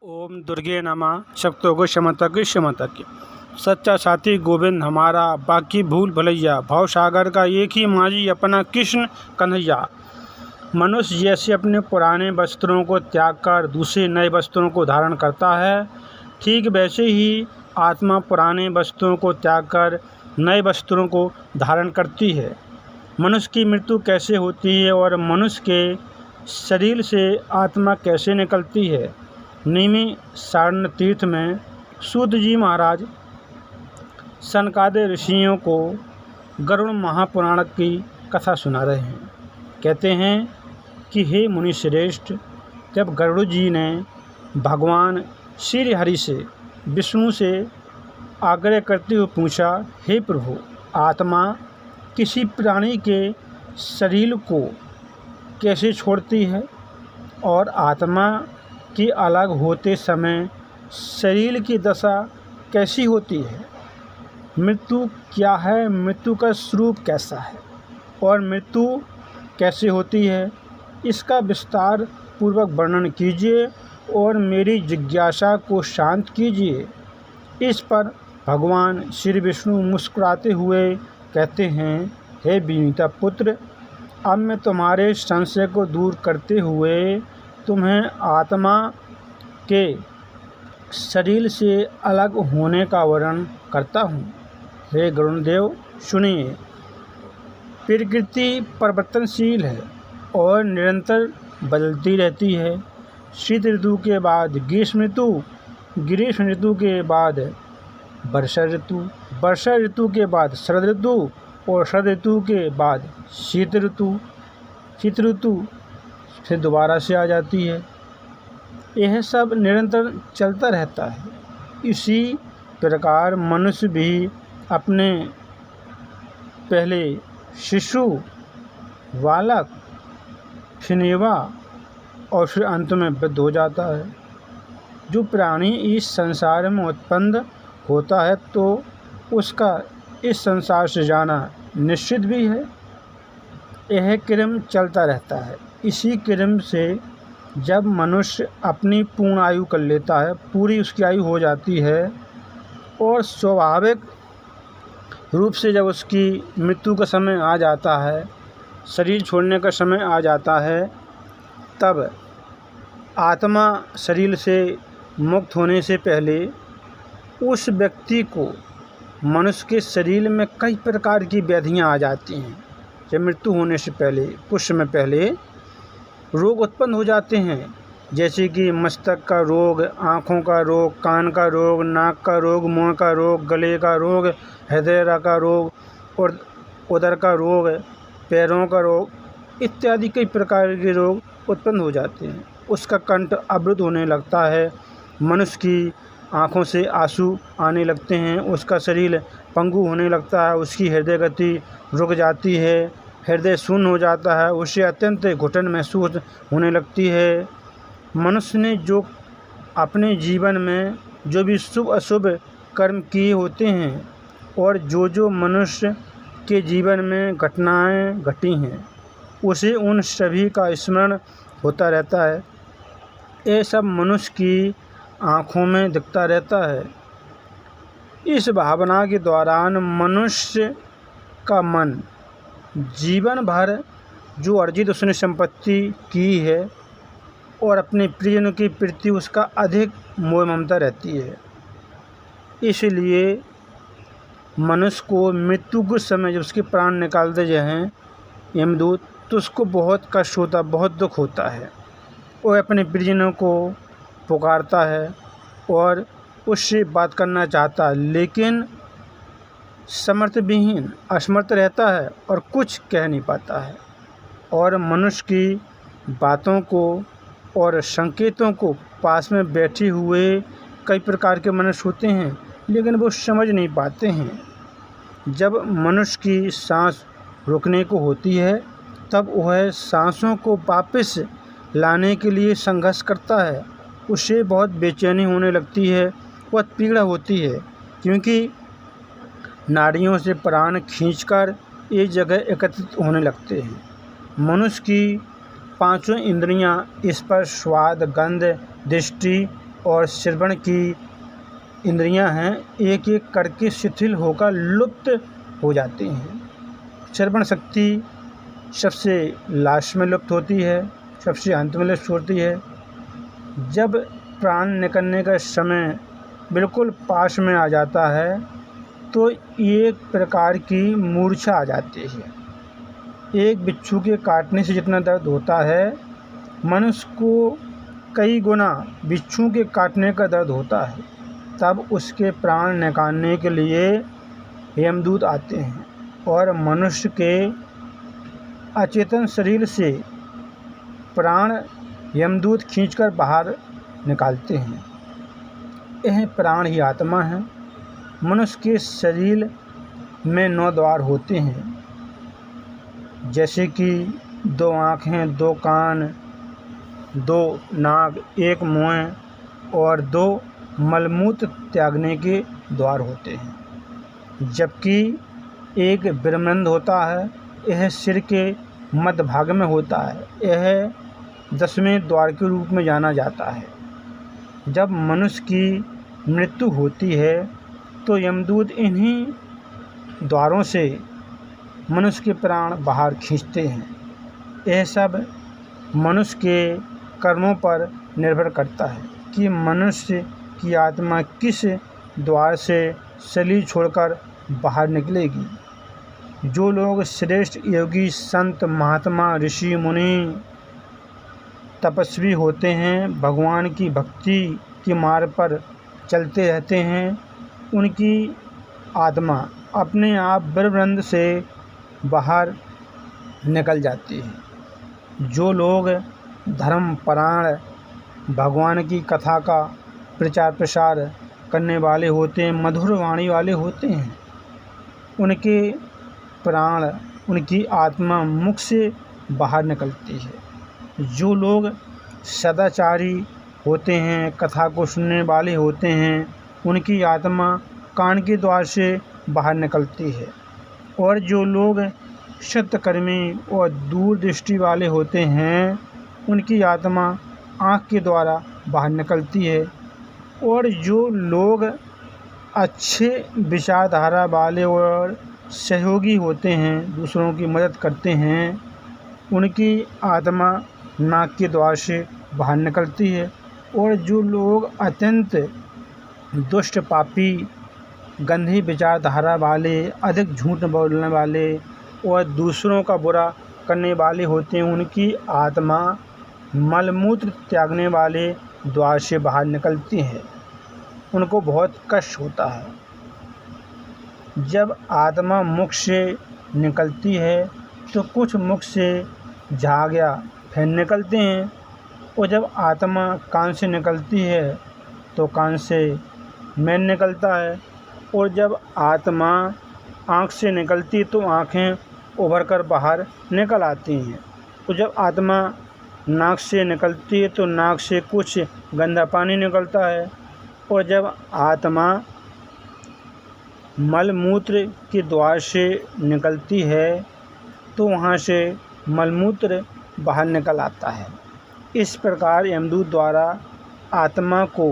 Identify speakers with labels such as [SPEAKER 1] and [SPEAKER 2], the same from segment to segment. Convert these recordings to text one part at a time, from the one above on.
[SPEAKER 1] ओम दुर्गे नमः शक्तों क्षमता की सच्चा साथी गोविंद हमारा, बाकी भूल भुलैया। भव सागर का एक ही माझी अपना कृष्ण कन्हैया। मनुष्य जैसे अपने पुराने वस्त्रों को त्याग कर दूसरे नए वस्त्रों को धारण करता है, ठीक वैसे ही आत्मा पुराने वस्त्रों को त्याग कर नए वस्त्रों को धारण करती है। मनुष्य की मृत्यु कैसे होती है और मनुष्य के शरीर से आत्मा कैसे निकलती है। निमी सारण तीर्थ में सूत जी महाराज सनकादि ऋषियों को गरुड़ महापुराण की कथा सुना रहे हैं। कहते हैं कि हे मुनि श्रेष्ठ, जब गरुड़ जी ने भगवान श्री हरि से विष्णु से आग्रह करते हुए पूछा, हे प्रभु, आत्मा किसी प्राणी के शरीर को कैसे छोड़ती है और आत्मा के अलग होते समय शरीर की दशा कैसी होती है। मृत्यु क्या है, मृत्यु का स्वरूप कैसा है और मृत्यु कैसे होती है, इसका विस्तार पूर्वक वर्णन कीजिए और मेरी जिज्ञासा को शांत कीजिए। इस पर भगवान श्री विष्णु मुस्कुराते हुए कहते हैं, हे विनीता पुत्र, अब मैं तुम्हारे संशय को दूर करते हुए तुम्हें आत्मा के शरीर से अलग होने का वर्णन करता हूँ। हे गरुड़देव, सुनिए। प्रकृति परिवर्तनशील है और निरंतर बदलती रहती है। शीत ऋतु के बाद ग्रीष्म ऋतु, ग्रीष्म ऋतु के बाद वर्षा ऋतु, वर्षा ऋतु के बाद शरद ऋतु और शरद ऋतु के बाद शीत ऋतु, शीत ऋतु फिर दोबारा से आ जाती है। यह सब निरंतर चलता रहता है। इसी प्रकार मनुष्य भी अपने पहले शिशु, बालक, फिर नेवा और फिर अंत में वृद्ध हो जाता है। जो प्राणी इस संसार में उत्पन्न होता है तो उसका इस संसार से जाना निश्चित भी है। यह क्रम चलता रहता है। इसी क्रम से जब मनुष्य अपनी पूर्ण आयु कर लेता है, पूरी उसकी आयु हो जाती है और स्वाभाविक रूप से जब उसकी मृत्यु का समय आ जाता है, शरीर छोड़ने का समय आ जाता है, तब आत्मा शरीर से मुक्त होने से पहले उस व्यक्ति को मनुष्य के शरीर में कई प्रकार की व्याधियां आ जाती हैं। जब मृत्यु होने से पहले कुछ समय पहले रोग उत्पन्न हो जाते हैं, जैसे कि मस्तक का रोग, आँखों का रोग, कान का रोग, नाक का रोग, मुँह का रोग, गले का रोग, हृदय का रोग और उदर का रोग, पैरों का रोग इत्यादि कई प्रकार के रोग उत्पन्न हो जाते हैं। उसका कंठ अवरुद्ध होने लगता है, मनुष्य की आँखों से आंसू आने लगते हैं, उसका शरीर पंगु होने लगता है, उसकी हृदय गति रुक जाती है, हृदय शून्य हो जाता है, उसे अत्यंत घुटन महसूस होने लगती है। मनुष्य ने जो अपने जीवन में जो भी शुभ अशुभ कर्म किए होते हैं और जो जो मनुष्य के जीवन में घटनाएं घटी हैं, उसे उन सभी का स्मरण होता रहता है। ये सब मनुष्य की आँखों में दिखता रहता है। इस भावना के दौरान मनुष्य का मन जीवन भर जो अर्जित उसने संपत्ति की है और अपने प्रियजनों की प्रति उसका अधिक मोह ममता रहती है। इसलिए मनुष्य को मृत्यु के समय जब उसके प्राण निकालते जाएं यमदूत, तो उसको बहुत कष्ट होता, बहुत दुख होता है। वो अपने प्रियजनों को पुकारता है और उससे बात करना चाहता है, लेकिन समर्थ विहीन, असमर्थ रहता है और कुछ कह नहीं पाता है। और मनुष्य की बातों को और संकेतों को पास में बैठे हुए कई प्रकार के मनुष्य होते हैं, लेकिन वो समझ नहीं पाते हैं। जब मनुष्य की सांस रुकने को होती है, तब वह सांसों को वापस लाने के लिए संघर्ष करता है। उसे बहुत बेचैनी होने लगती है, बहुत पीड़ा होती है, क्योंकि नाड़ियों से प्राण खींचकर एक जगह एकत्रित होने लगते हैं। मनुष्य की पांचों इंद्रियां स्पर्श, स्वाद, गंध, दृष्टि और श्रवण की इंद्रियां हैं, एक एक करके शिथिल होकर लुप्त हो जाती हैं। श्रवण शक्ति सबसे लास्ट में लुप्त होती है, सबसे अंत में लुप्त होती है। जब प्राण निकलने का समय बिल्कुल पास में आ जाता है तो एक प्रकार की मूर्छा आ जाती है। एक बिच्छू के काटने से जितना दर्द होता है, मनुष्य को कई गुना बिच्छू के काटने का दर्द होता है। तब उसके प्राण निकालने के लिए यमदूत आते हैं और मनुष्य के अचेतन शरीर से प्राण यमदूत खींचकर बाहर निकालते हैं। यह प्राण ही आत्मा है। मनुष्य के शरीर में 9 द्वार होते हैं, जैसे कि 2 आँखें, 2 कान, 2 नाक, 1 मुँह और 2 मलमूत्र त्यागने के द्वार होते हैं। जबकि एक ब्रह्मरंध्र होता है, यह सिर के मध्य भाग में होता है। यह 10वें द्वार के रूप में जाना जाता है। जब मनुष्य की मृत्यु होती है तो यमदूत इन्हीं द्वारों से मनुष्य के प्राण बाहर खींचते हैं। यह सब मनुष्य के कर्मों पर निर्भर करता है कि मनुष्य की आत्मा किस द्वार से शरीर छोड़कर बाहर निकलेगी। जो लोग श्रेष्ठ योगी, संत, महात्मा, ऋषि, मुनि, तपस्वी होते हैं, भगवान की भक्ति के मार्ग पर चलते रहते हैं, उनकी आत्मा अपने आप ब्रह्मरंध्र से बाहर निकल जाती है। जो लोग धर्मपरायण, भगवान की कथा का प्रचार प्रसार करने वाले होते हैं, मधुर वाणी वाले होते हैं, उनके प्राण, उनकी आत्मा मुख से बाहर निकलती है। जो लोग सदाचारी होते हैं, कथा को सुनने वाले होते हैं, उनकी आत्मा कान के द्वार से बाहर निकलती है। और जो लोग सत्यकर्मी और दूरदृष्टि वाले होते हैं, उनकी आत्मा आँख के द्वारा बाहर निकलती है। और जो लोग अच्छे विचारधारा वाले और सहयोगी होते हैं, दूसरों की मदद करते हैं, उनकी आत्मा नाक के द्वार से बाहर निकलती है। और जो लोग अत्यंत दुष्ट, पापी, गंदी विचारधारा वाले, अधिक झूठ बोलने वाले और दूसरों का बुरा करने वाले होते हैं, उनकी आत्मा मलमूत्र त्यागने वाले द्वार से बाहर निकलती है। उनको बहुत कष्ट होता है। जब आत्मा मुख से निकलती है तो कुछ मुख से झाग या फैन निकलते हैं, और जब आत्मा कान से निकलती है तो कान से मैल निकलता है, और जब आत्मा आँख से निकलती तो आँखें उभर कर बाहर निकल आती हैं। तो जब आत्मा नाक से निकलती है तो नाक से कुछ गंदा पानी निकलता है, और जब आत्मा मलमूत्र के द्वार से निकलती है तो वहाँ से मलमूत्र बाहर निकल आता है। इस प्रकार यमदूत द्वारा आत्मा को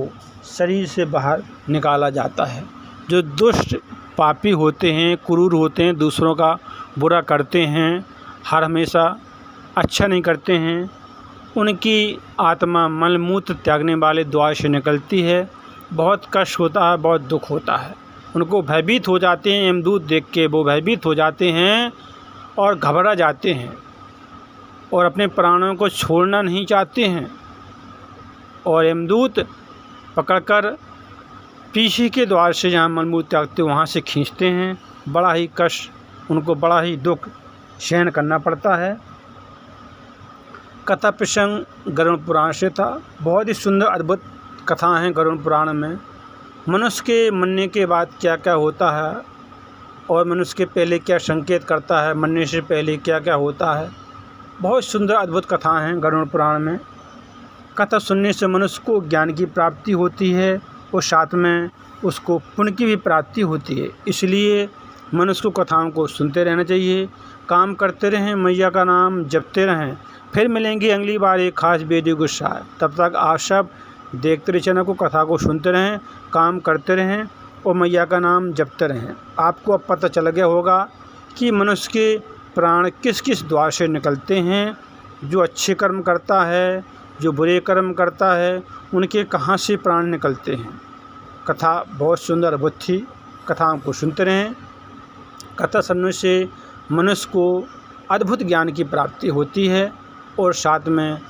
[SPEAKER 1] शरीर से बाहर निकाला जाता है। जो दुष्ट, पापी होते हैं, क्रूर होते हैं, दूसरों का बुरा करते हैं, हर हमेशा अच्छा नहीं करते हैं, उनकी आत्मा मलमूत्र त्यागने वाले द्वार से निकलती है। बहुत कष्ट होता है, बहुत दुख होता है। उनको भयभीत हो जाते हैं, यमदूत देख के वो भयभीत हो जाते हैं और घबरा जाते हैं और अपने प्राणों को छोड़ना नहीं चाहते हैं, और यमदूत पकड़कर पीछे के द्वार से जहाँ मलमूत्र त्यागते वहाँ से खींचते हैं। बड़ा ही कष्ट, उनको बड़ा ही दुख सहन करना पड़ता है। कथा प्रसंग गरुड़ पुराण से था। बहुत ही सुंदर अद्भुत कथा हैं गरुड़ पुराण में। मनुष्य के मरने के बाद क्या क्या होता है और मनुष्य के पहले क्या संकेत करता है, मरने से पहले क्या क्या होता है। बहुत सुंदर अद्भुत कथा हैं गरुड़ पुराण में। कथा सुनने से मनुष्य को ज्ञान की प्राप्ति होती है और साथ में उसको पुण्य की भी प्राप्ति होती है। इसलिए मनुष्य को कथाओं को सुनते रहना चाहिए, काम करते रहें, मैया का नाम जपते रहें। फिर मिलेंगे अगली बार एक खास वीडियो के साथ। तब तक आप सब देखते रहे चैनल को, कथा को सुनते रहें, काम करते रहें और मैया का नाम जपते रहें। आपको अब पता चल गया होगा कि मनुष्य के प्राण किस किस द्वार से निकलते हैं। जो अच्छे कर्म करता है, जो बुरे कर्म करता है, उनके कहाँ से प्राण निकलते हैं। कथा बहुत सुंदर अद्भुत थी। कथाओं को सुनते रहें। कथा सुनने से मनुष्य को अद्भुत ज्ञान की प्राप्ति होती है और साथ में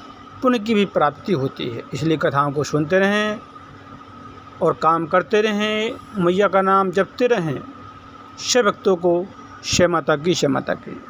[SPEAKER 1] पुण्य की भी प्राप्ति होती है। इसलिए कथाओं को सुनते रहें और काम करते रहें, मैया का नाम जपते रहें। सब भक्तों को जय माता की, जय माता की।